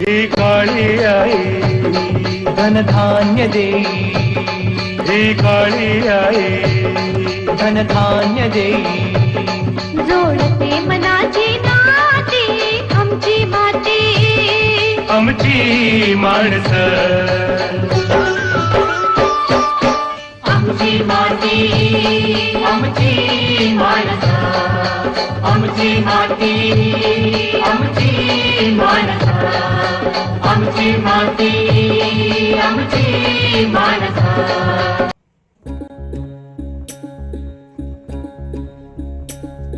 ही काळी आई धनधान्य देई, ही काळी आई धनधान्य देई. जोडते मनाची नाती आमची माती, आमची माणसं, आमची माती, आमची माणसं, आमची माती, आमची माणसं, आमची माती, आमची माणसं.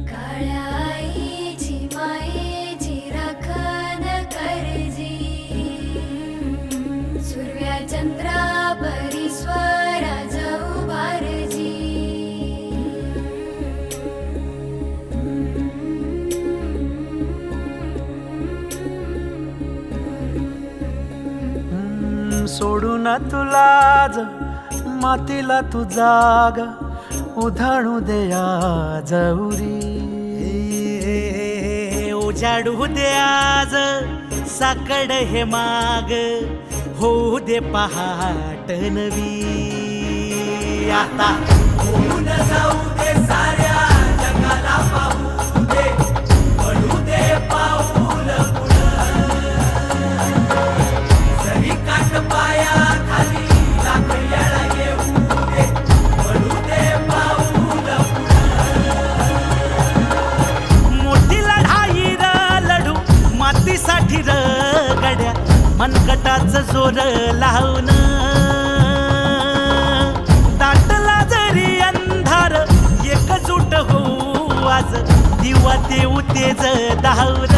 काळ्या आईची मायेची राखण करजी, सूर्या चंद्रा परी स्वराज उभारजी. सोडून तुला मातीला तू जाग उधाणू दया जवरी. उजाडू दे आज साकड हे माग, होऊ दे पहाट नवी. आता होऊन जाऊ दे साऱ्या जगाला पाहू दे, पडू दे पाऊल पुढं. जरी काट पाया खाली लाख येळा येऊ दे, पडू दे पाऊल पुढं. मोठी लढाई र लढू मातीसाठी र गड्या, मनगटाच जोर लावून. दाटला जरी अंधार एकजूट होऊ आज, दिवा देऊ तेज धावून.